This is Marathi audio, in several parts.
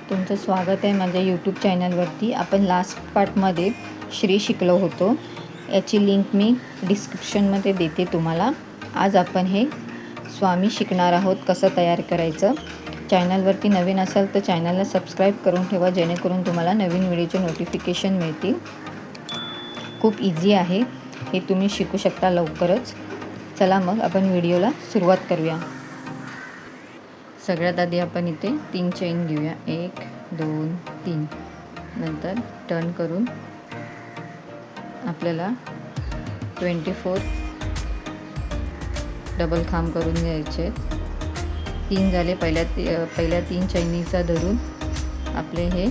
तुमचं स्वागत आहे माझ्या यूट्यूब चॅनलवरती. आपण लास्ट पार्टमध्ये श्री शिकलो होतो. याची लिंक मी डिस्क्रिप्शनमध्ये देते तुम्हाला. आज आपण हे स्वामी शिकणार आहोत कसं तयार करायचं. चॅनलवरती नवीन असाल तर चॅनलला सबस्क्राईब करून ठेवा, जेणेकरून तुम्हाला नवीन व्हिडिओचे नोटिफिकेशन मिळतील. खूप इझी आहे, हे तुम्ही शिकू शकता लवकरच. चला मग आपण व्हिडिओला सुरुवात करूया. सगळ्यात आधी आपण इथे 3 चेन घेऊया. 1 2 3. नंतर टर्न करून आपल्याला 24 डबल खांब करून घ्यायचे. 3 झाले. पहिल्या 3 चैनीचा धरून आपले हे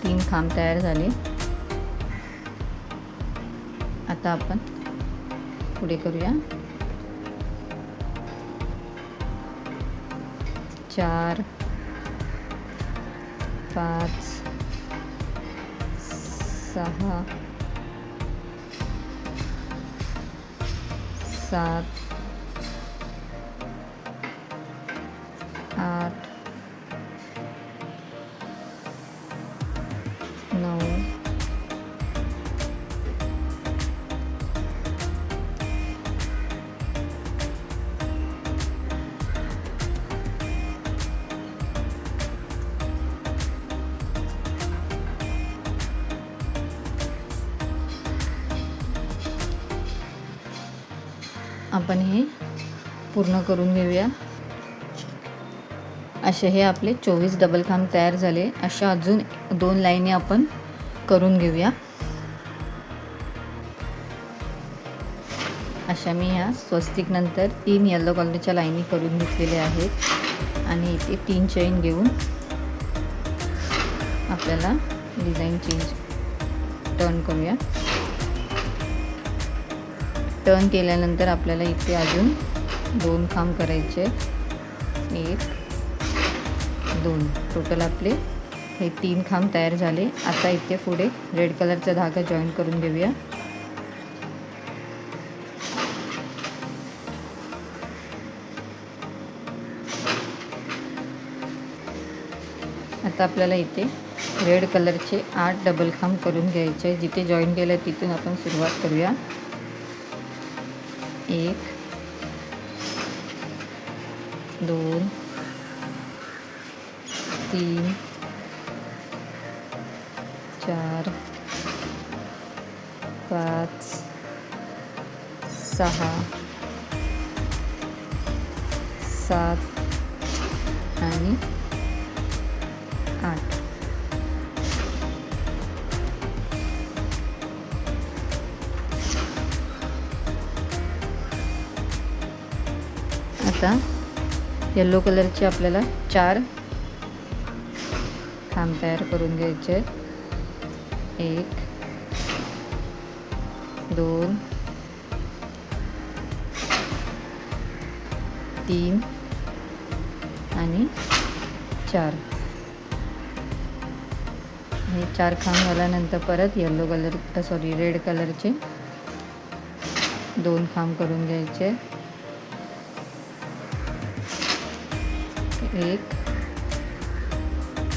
3 खांब तयार झाले. आता आपण पुढे करूया. 4 5 6 7 8 9 आपण हे पूर्ण करून घेऊया. असे हे आपले 24 डबल खांब तयार झाले. अशा अजून 2 लाईनी आपण करून घेऊया. अशा मी ह्या स्वस्तिक नंतर 3 येलो कलरच्या लाईनी करून घेतलेल्या आहेत. आणि इथे 3 चेन घेऊन आपल्याला डिझाईन टर्न करूया. टर्न केल्यानंतर आपल्याला इथे अजून 2 खांब करायचे. 1 2. टोटल आपले हे 3 खांब तयार झाले. आता इथे पुढे रेड कलरचा धागा जॉईन करून घेऊया. आता आपल्याला इथे रेड कलरचे 8 डबल खांब करून घ्यायचे. जिथे जॉईन केलं तिथून आपण सुरुवात करूया. 1 2 3 4 5 6 7 आणि 8. आता येलो कलरचे आपल्याला 4 खांब तयार करून घ्यायचे. 1 2 3 आणि 4. हे 4 खांब झाल्यानंतर परत रेड कलरचे 2 खांब करून घ्यायचे. 1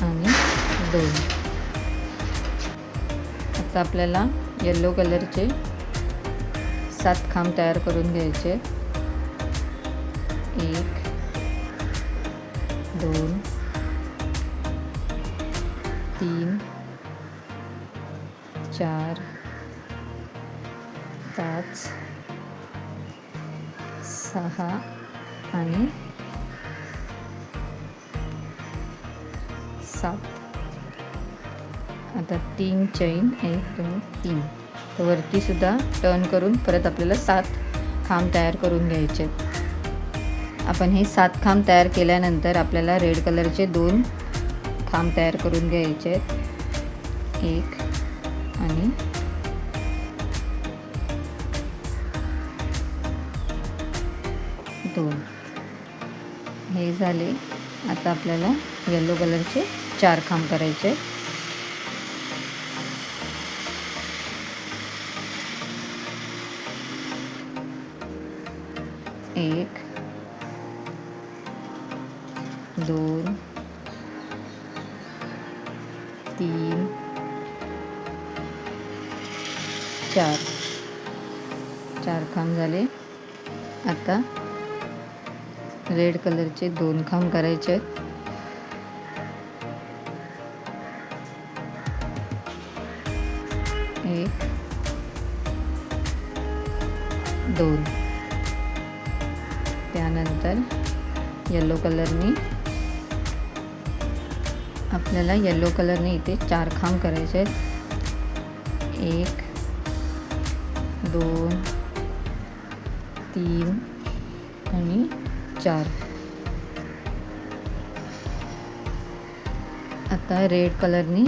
आणि 2. आता आपल्याला येलो कलरचे 7 खांब तयार करून घ्यायचे. 1 2 3 4 5 6 आणि 7. आता 3 चैन 1 2 3. तर वरती सुद्धा टर्न करून परत आपल्याला 7 खांब तयार करून घ्यायचे. आपण हे 7 खांब तयार केल्यानंतर आपल्याला रेड कलरचे 2 खांब तयार करून घ्यायचे. 1 आणि 2. हे झाले. आता आपल्याला येलो कलरचे 4 खांब करायचे. 1 2 3 4 खांब झाले. आता रेड कलरचे 2 खांब करायचे आहेत. 1 2. त्यानंतर येलो कलरने आपल्याला येलो कलरने इथे 4 खांब करायचे आहेत. 1 2 3 आणि 4. आता रेड कलरने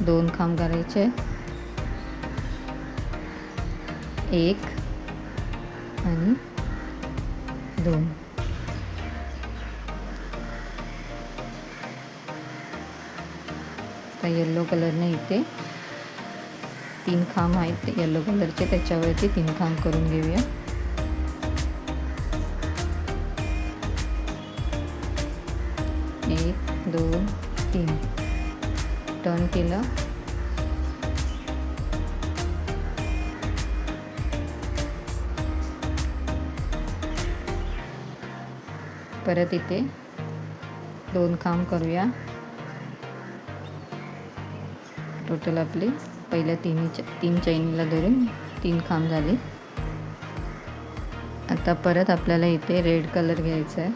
2 खांब करायचे आहेत. 1 आणि 2. आता येलो कलरने इथे 3 खांब आहेत येलो कलरचे, त्याच्यावरती 3 खांब करून घेऊया. 1 2 3 टर्न केलं. परत इथे 2 खांब करूया. टोटल आपले पहिल्या 3 चैनीला धरून 3 खांब झाले. आता परत आपल्याला इथे रेड कलर घ्यायचा आहे.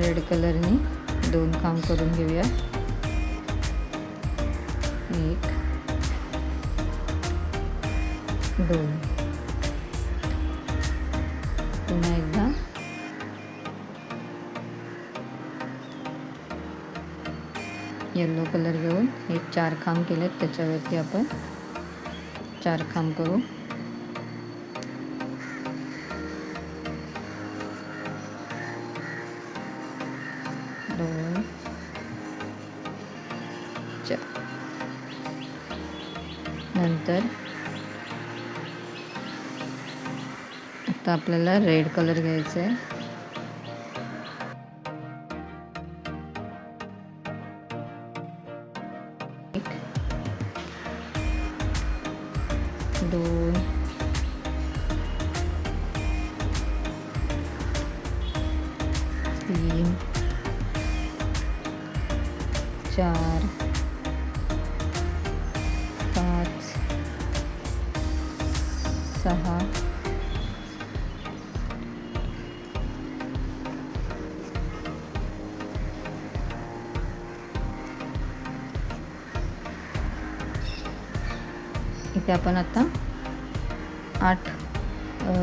रेड कलरने 2 खांब करून घेऊया. 1 2. पुन्हा एकदा येलो कलर घेऊन हे 4 खांब केलेत, त्याच्यावरती आपण 4 खांब करू. 2 4. नंतर आता आपल्याला रेड कलर घ्यायचा आहे. 1 2 3 4 5 6 इथे आपण आता 8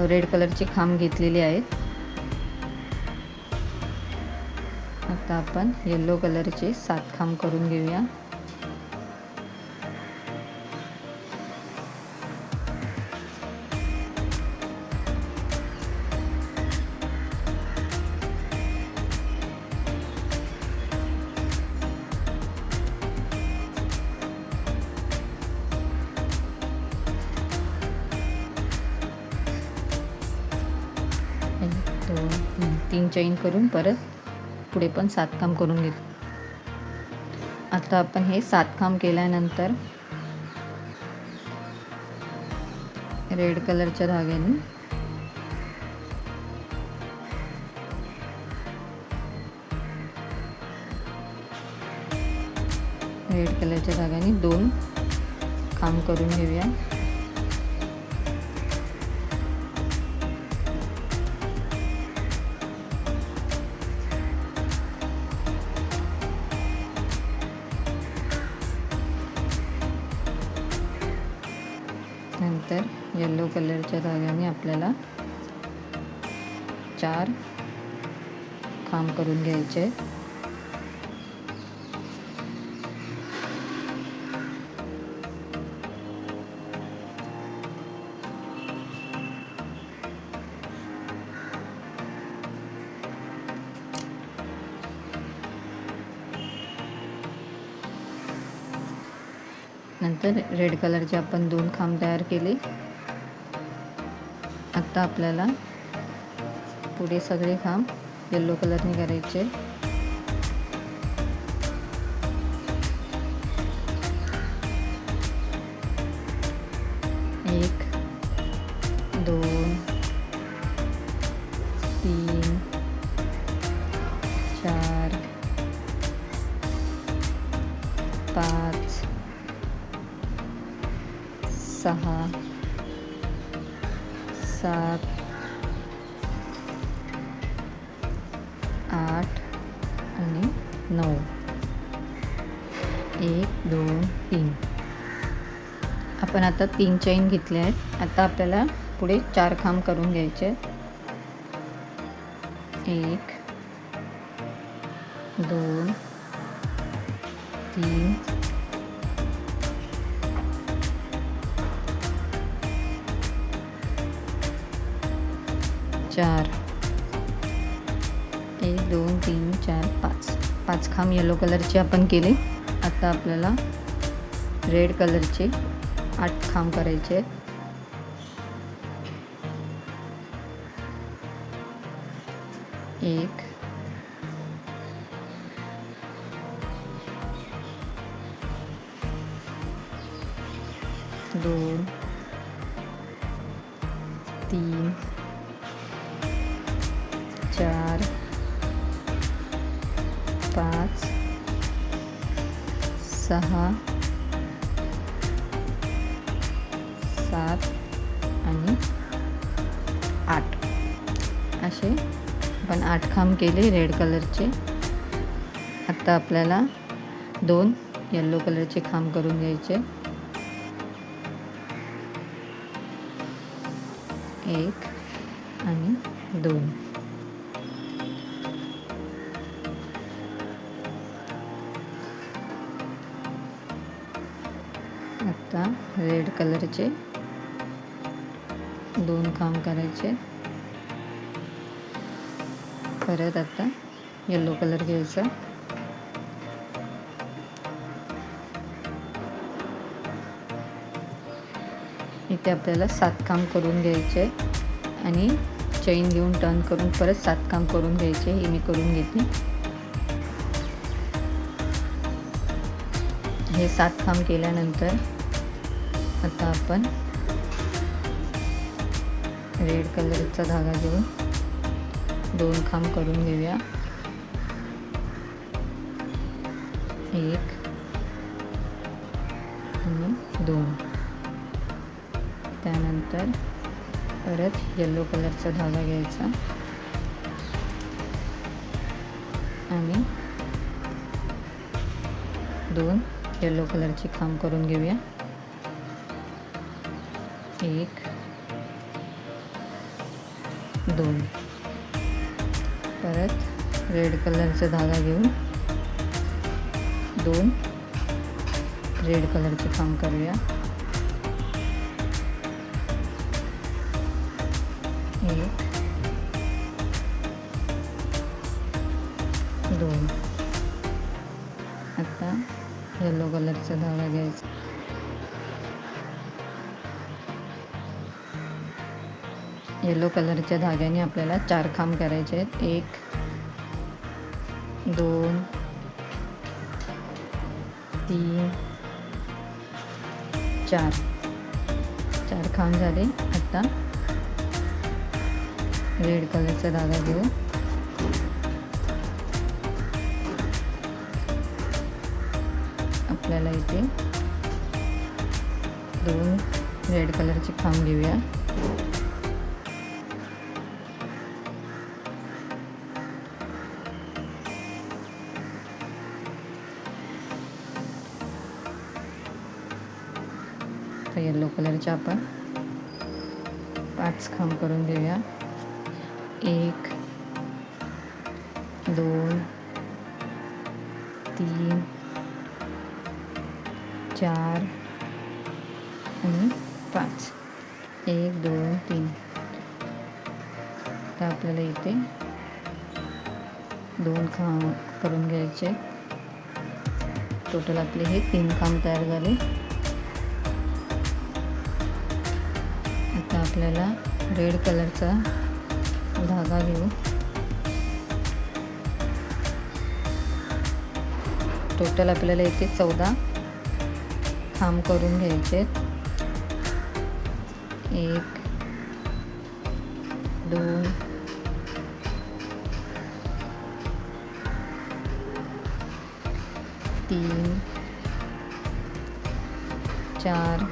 रेड कलरचे खांब घेतलेले आहेत. आता आपण येलो कलरचे 7 खांब करून घेऊया. तीन चैन करून परत पुढे पण 7 खांब करून घेऊ. आता आपण हे 7 खांब केल्यानंतर रेड कलरच्या धाग्याने रेड 2 खांब करून घेऊया. नंतर येलो कलरच्या धाग्याने आपल्याला 4 खांब करून घ्यायचे आहेत. नंतर रेड कलरचे आपण 2 खांब तयार केले. आता आपल्याला पुढे सगळे खांब येलो कलरने करायचे. एक, 2, 3, 4, 5, 6, 7, 8 आणि 9. 1, 2, 3. आपण आता 3 चैन घेतले आहेत. आता आपल्याला पुढे 4 खांब करून घ्यायचे आहेत. 1, 2, 3, 4. 1, 2, 3, 4, 5 खांब येलो कलरचे आपण केले. आता आपल्याला रेड कलरचे 8 खांब करायचे आहेत. 1, 2, 3, 4, 5, 6, 7 आणि 8 असे आपण 8 खांब केले रेड कलरचे. आता आपल्याला 2 येलो कलरचे खांब करून घ्यायचे. 1 आणि 2. आता रेड कलरचे 2 खांब करायचे. परत आता येलो कलर घ्यायचा. इथे आपल्याला 7 खांब करून घ्यायचे आणि चैन घेऊन टर्न करून परत 7 खांब करून घ्यायचे. हे मी करून घेते. हे 7 खांब केल्यानंतर आता आपण रेड कलरचा धागा घेऊन 2 खांब करून घेऊया. 1 आणि 2. त्यानंतर परत येलो कलरचा धागा घ्यायचा आणि 2 येलो कलरची खांब करून घेऊया. 1, 2. परत रेड कलरचा धागा घेऊन 2 रेड कलरचे खांब करूया. 1, 2. आता येलो कलरचा धागा घ्यायचा. येलो कलरच्या धाग्याने आपल्याला 4 खांब करायचे आहेत. 1, 2, 3, 4 खांब झाले. आता रेड कलरचा धागा घेऊ. आपल्याला इथे 2 रेड कलरचे खांब घेऊया. येलो कलरचे आपण 5 खांब करून घेऊया. 1, 2, 3, 4 आणि 5. 1, 2, 3. तर आपल्याला इथे 2 खांब करून घ्यायचे. टोटल आपले हे 3 खांब तयार झाले. आपल्याला रेड कलरचा धागा घेऊ. टोटल आपल्याला इथे 14 खांब करून घ्यायचे. 1 2 3 4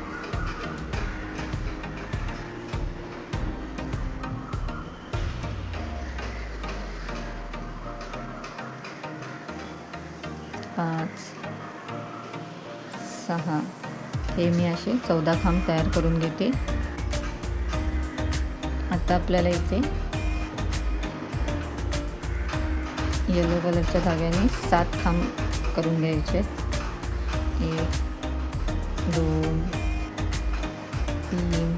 5 6 हे मी असे 14 खांब तयार करून घेते. आता आपल्याला इथे येलो कलरच्या धाग्याने 7 खांब करून घ्यायचे. 1 2 3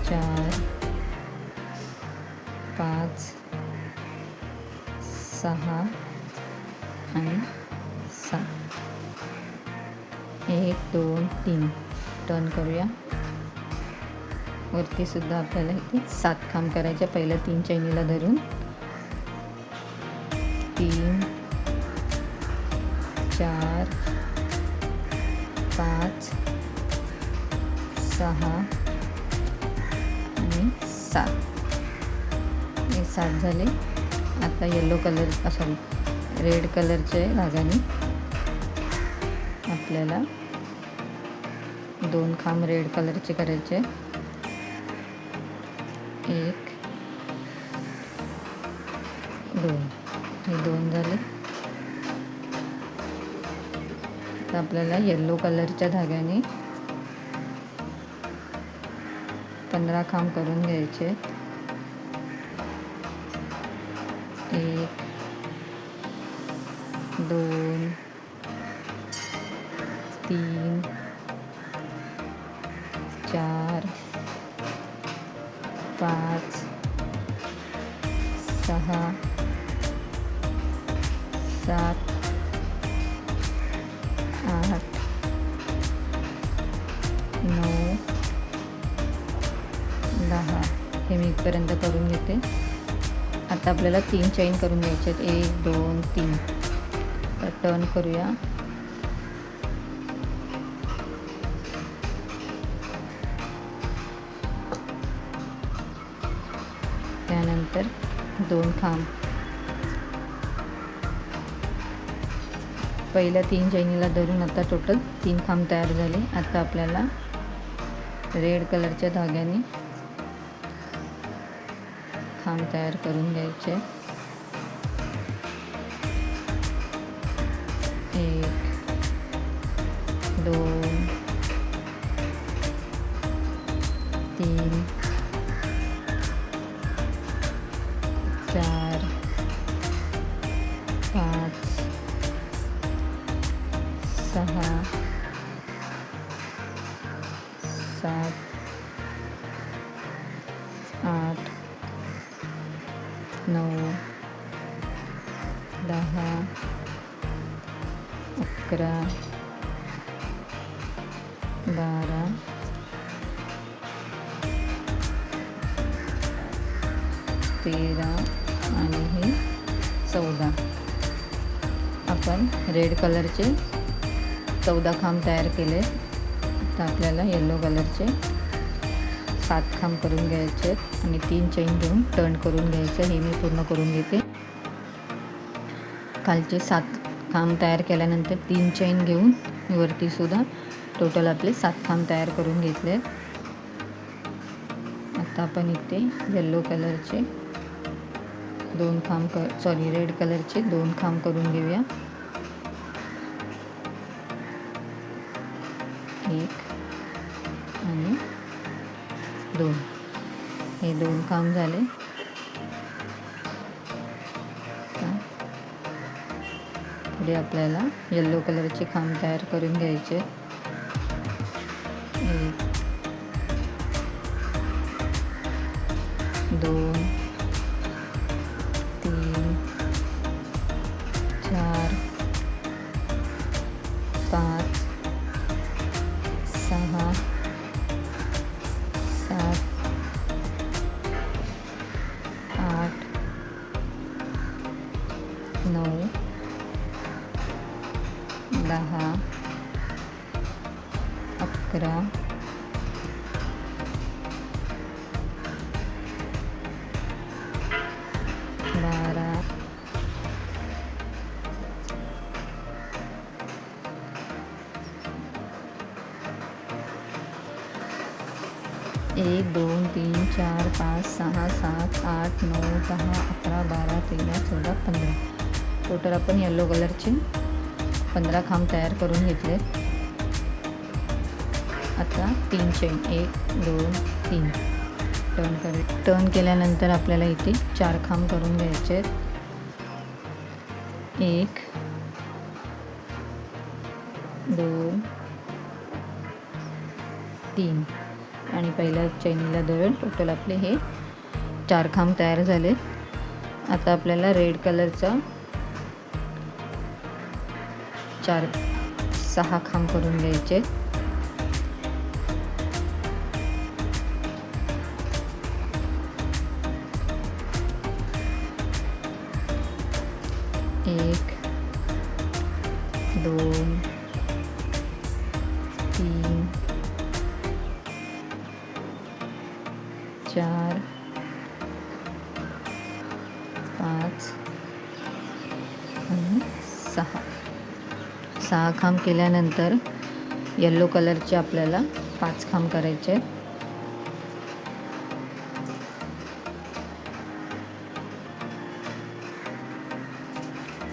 4 5 6 आणि 7. 1 2 3 टर्न करूया. वरती सुद्धा आपल्याला इथे 7 खांब करायचे. पहिल्या 3 चैनीला धरून 3 4 5 6 आणि 7. हे 7 झाले. आता येलो कलर सॉरी रेड कलरचे धाग्याने आपल्याला 2 खांब रेड कलरचे करायचे. 1 2 हे 2 झाले. आता आपल्याला येलो कलरच्या धाग्याने 15 खांब करून घ्यायचे. 1 2 3 4 5 6 7 8 9 10 हे मी इथपर्यंत करून घेते. आता आपल्याला 3 चैन करून घ्यायचे आहेत. 1 2 3. तर टर्न करूया. त्यानंतर 2 खांब पहिल्या 3 चैनीला धरून आता टोटल 3 खांब तयार झाले. आता आपल्याला रेड कलरच्या धाग्याने खांब तयार करून घ्यायचे. 1 2 3 4 5 6 7 8 9 10 11 12 13 आणि हे 14. आपण रेड कलरचे 14 खांब तयार केले. आता आपल्याला येलो कलरचे 7 खांब करून घ्यायचे आणि 3 चैन घेऊन टर्न करून घ्यायचं. हे मी पूर्ण करून घेते. खालचे 7 खांब तयार केल्यानंतर 3 चैन घेऊन वरती सुद्धा टोटल आपले 7 खांब तयार करून घेतले. आता आपण इथे येलो कलरचे 2 खांब रेड कलरचे 2 खांब करून घेऊया. 1 आणि 2 हे 2 खांब झाले. पुढे आपल्याला येलो कलरचे खांब तयार करून घ्यायचे. 1 2 3 4 5 6 8 9 10 11 12 1 2 3 4 5 6 7 8 9 10 11 12 13 14 15 टोटल आपण येलो कलरचे 15 खांब तयार करून घेतले. आता 3 चेन 1 2 3 टर्न केल्यानंतर आपल्याला इथे 4 खांब करून घ्यायचे आहेत. 1 2 3 आणि पहिल्या चैनीला धरून टोटल आपले हे 4 खांब तयार झाले. आता आपल्याला रेड कलरचा 6 खांब करून घ्यायचे. 1 2 3 4 5 आणि 6 खांब केल्यानंतर येलो कलरचे आपल्याला 5 खांब करायचे.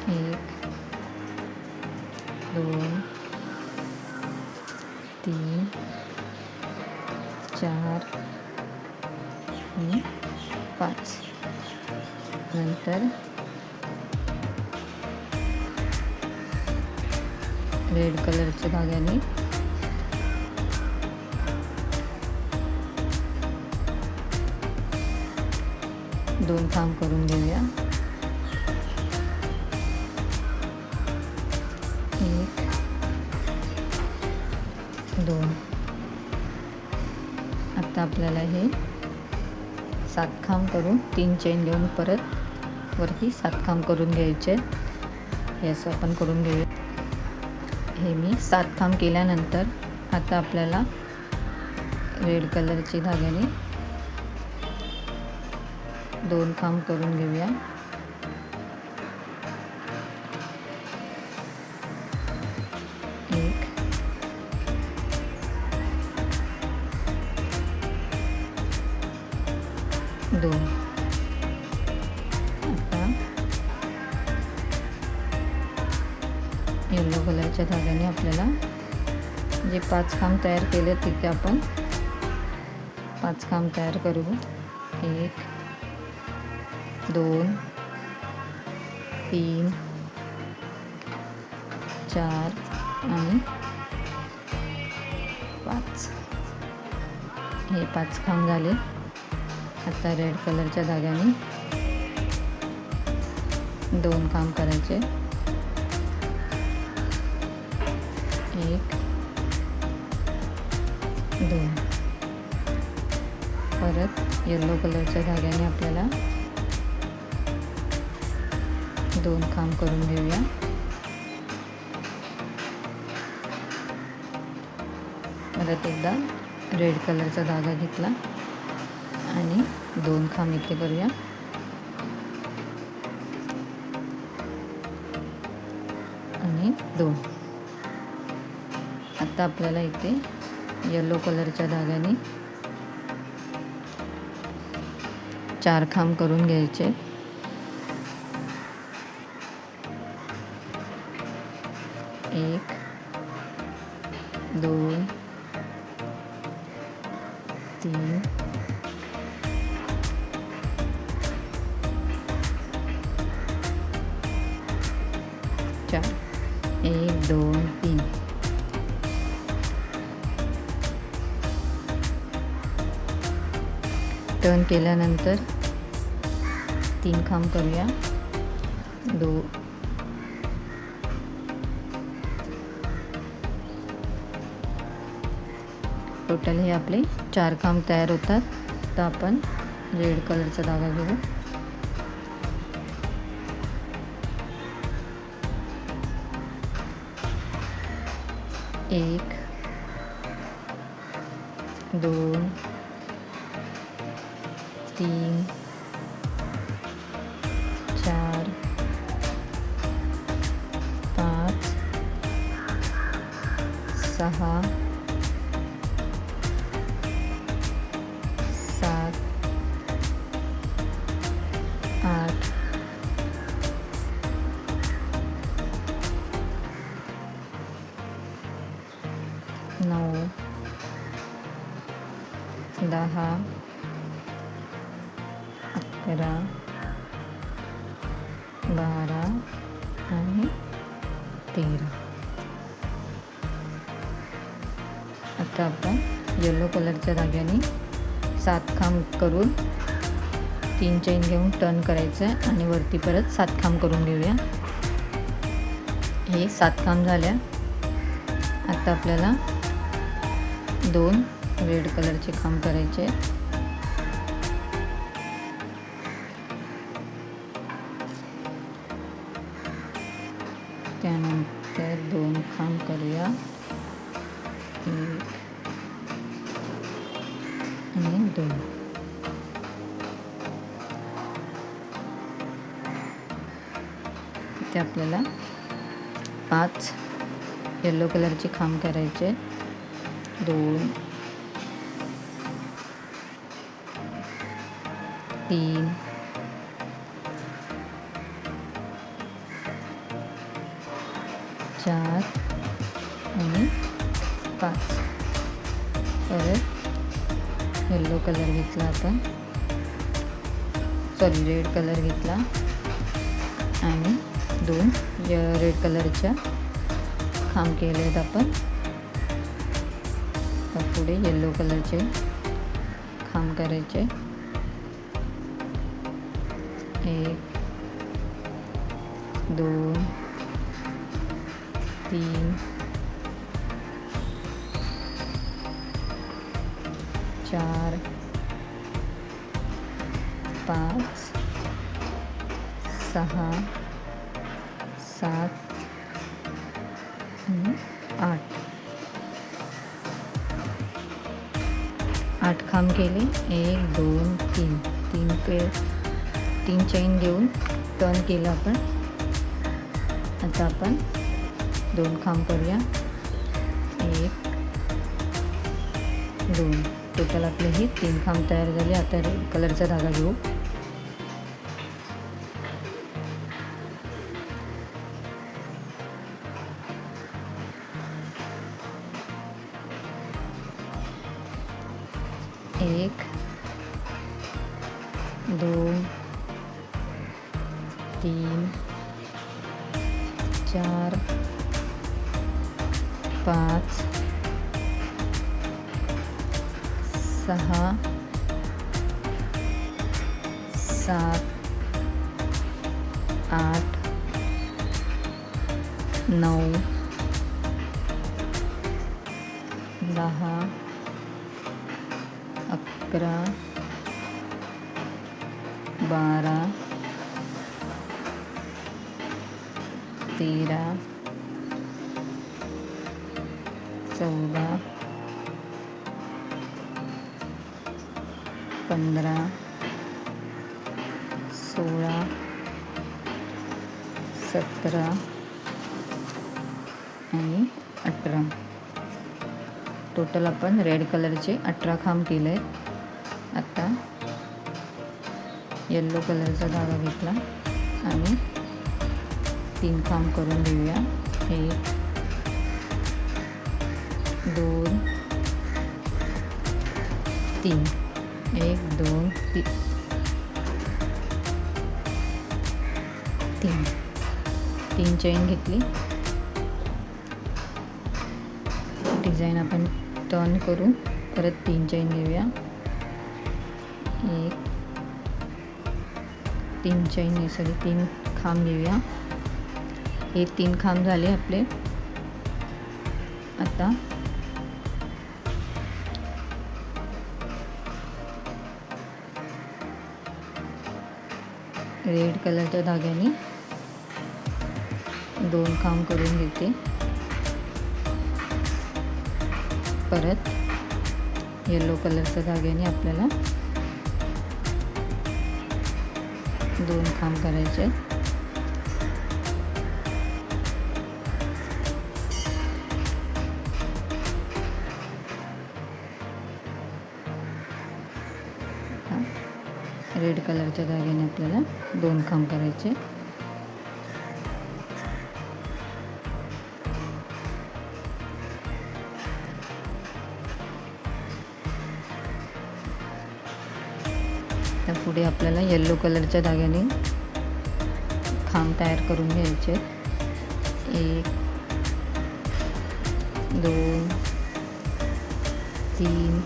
1 2 3 4 आणि 5 नंतर रेड कलरच्या धाग्याने 2 खांब करून घेऊया. 1 2 आता आपल्याला हे 7 खांब करून 3 चेन घेऊन परत वरती 7 खांब करून घ्यायचे. हे असं आपण करून घेऊया. हे मी 7 खांब केल्यानंतर आता आपल्याला रेड कलरची धाग्याने 2 खांब करून घेऊया. 1 2 आता येलो कलरच्या धाग्याने आपल्याला जे 5 खांब तयार केले तिथे आपण 5 खांब तयार करू. 1 2 3 4 आणि 5 हे 5 खांब झाले. आता रेड कलरच्या धाग्याने 2 खांब करायचे. 1 2 परत येलो कलरच्या धाग्याने आपल्याला 2 खांब करून घेऊया. परत एकदा रेड कलरचा धागा घेतला आणि 2 खांब इथे करूया. आणि 2 आता आपल्याला इथे येलो कलरच्या धाग्याने 4 खांब करून घ्यायचे. 1 2 3 4 1 2 3 टर्न केल्यानंतर 3 खांब करूया. 2 टोटल हे आपले 4 खांब तयार होतात. तर आपण रेड कलरचा धागा घेऊ. 1 2 3 4 5 6 7 8 9 10 11 12 आणि 13. आता आपण येलो कलरच्या धाग्याने 7 खांब करून 3 चेन घेऊन टर्न करायचं आहे आणि वरती परत 7 खांब करून घेऊया. हे 7 खांब झाल्या. आता आपल्याला 2 रेड कलरचे खांब करायचे. त्यानंतर 2 खांब करूया. 1 आणि 2. इथे आपल्याला 5 येलो कलरचे खांब करायचे. 2 3 4 आणि 5. परत येलो कलर घेतला आपण, रेड कलर घेतला आणि 2 रेड कलरच्या खांब केले आहेत आपण. पुढे येलो कलरचे खांब करायचे. 1 2 3 4 5 6 7 आणि 8. 8 खांब केले. 1 2 3 3 चेन घेऊन टर्न केलं आपण. आता आपण 2 खांब करूया. 1 2. टोटल आपले हे 3 खांब तयार झाले. आता रेड कलरचा धागा घेऊ. एक 2 3 4 5 6 7 8 9 10 11 12 13 14 15 16 17 आणि 18. टोटल आपण रेड कलरचे 18 खांब केले आहेत. आता येलो कलरचा धागा घेतला आणि 3 खांब करून घेऊया. 1 2 3 1 2 3 चेन घेतली. डिझाईन आपण टर्न करू. परत 3 चेन घेऊया. 1 3 चेन हे सगळे 3 खांब घेऊया. हे 3 खांब झाले आपले. आता रेड कलरच्या धाग्याने 2 खांब करून घेते. परत येलो कलरच्या धाग्याने आपल्याला 2 खांब करायचे. रेड कलरच्या धाग्याने आपल्याला 2 खांब करायचे. त्या पुढे आपल्याला येलो कलरच्या धाग्याने खांब तयार करून घ्यायचे. 1 2 3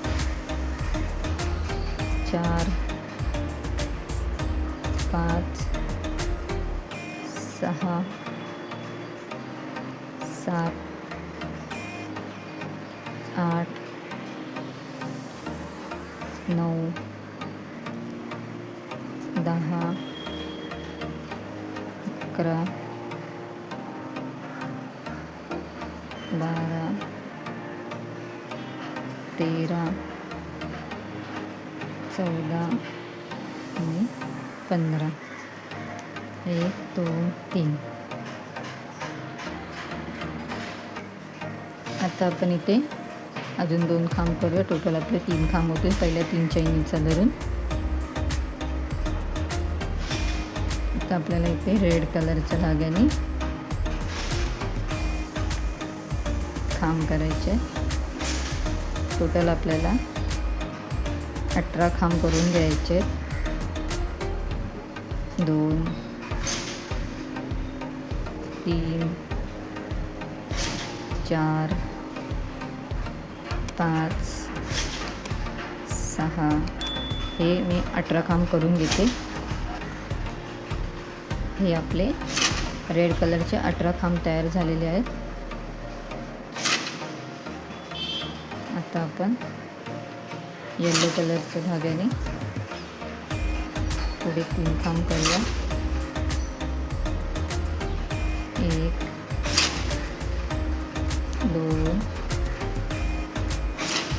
4 5 6 7 8 9 10 11 12 13 14 आणि 15. 1 2 3. आता आपण इथे अजून 2 खांब करूया. टोटल आपले 3 खांब होतील पहिल्या 3 चैनीचा धरून. आता आपल्याला इथे रेड कलरच्या धाग्याने खांब करायचे. टोटल आपल्याला 18 खांब करून घ्यायचे. 2 3 4 5 6. हे मी 18 खांब करून घेते. हे आपले रेड कलरचे 18 खांब तयार झालेले आहेत. आता आपण येलो कलरच्या धाग्याने पुढे 3 खांब करूया. 1 2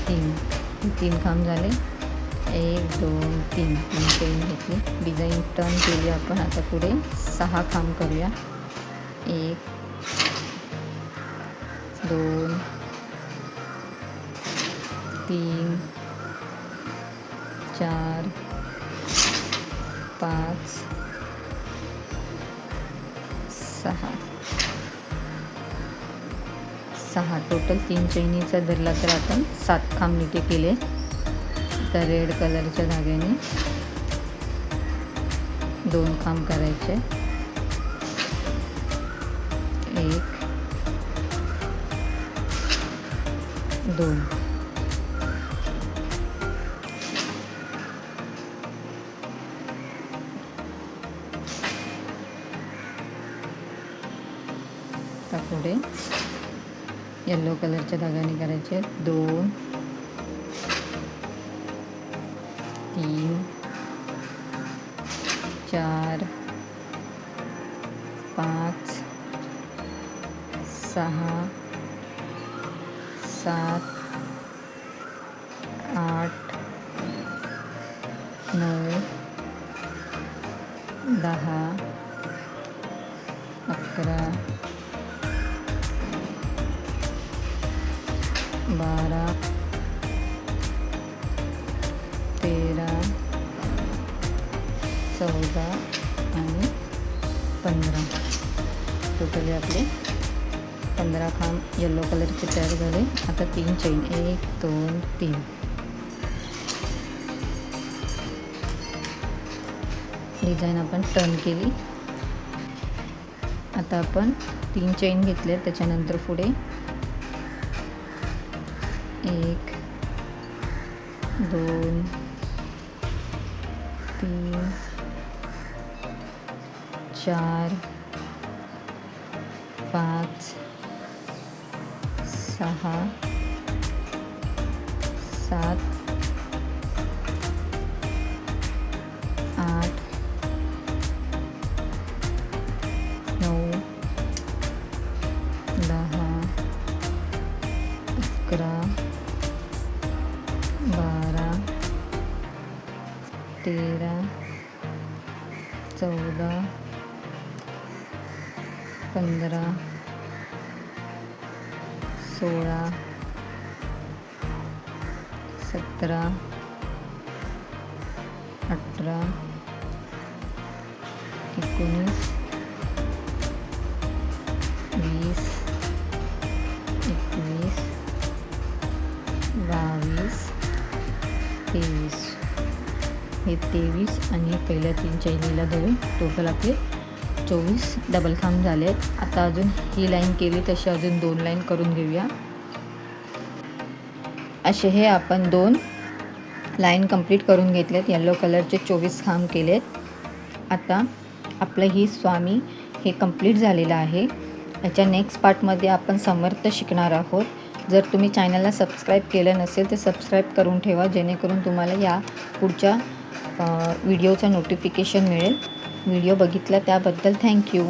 3. 3 खांब झाले. 1 2 3. 3 चैन घेतली. डिझाईन टर्न केली आपण. आता पुढे 6 खांब करूया. 1 2 3 4 5 6. टोटल 3 चैनीचा धरला तर आपण 7 खांब नीटे केले. तर रेड कलरच्या धाग्याने 2 खांब करायचे. 1 2. आता पुढे येलो कलरच्या धाग्याने करायचे. 2 3 4 5 6 7 8 9 10 11 12 13 14 आणि 15. टोटली आपले 15 खांब येलो कलरचे तयार झाले. आता 3 चैन 1 2 3. डिझाईन आपण टर्न केली. आता आपण 3 चैन घेतले. त्याच्यानंतर पुढे 1 2 3 4 5 6 7 8 9 10 11 14 15 16 17 18 19 20 21 22 23 हे 23 आणि पहिल्या 3 चैनीला धरून टोटल आपले 24 डबल खांब झाले आहेत. आता अजून ही लाईन केली तशी अजून 2 लाईन करून घेऊया. असे हे आपण 2 लाईन कंप्लीट करून घेतलेत. येलो कलरचे 24 खांब केलेत. आता आपलं ही स्वामी हे कंप्लीट झालेलं आहे. याच्या नेक्स्ट पार्टमध्ये आपण समर्थ शिकणार आहोत. जर तुम्ही चॅनलला सबस्क्राईब केलं नसेल तर सबस्क्राईब करून ठेवा, जेणेकरून तुम्हाला या पुढच्या व्हिडिओचं नोटिफिकेशन मिळेल. व्हिडिओ बघितला त्याबद्दल थँक्यू.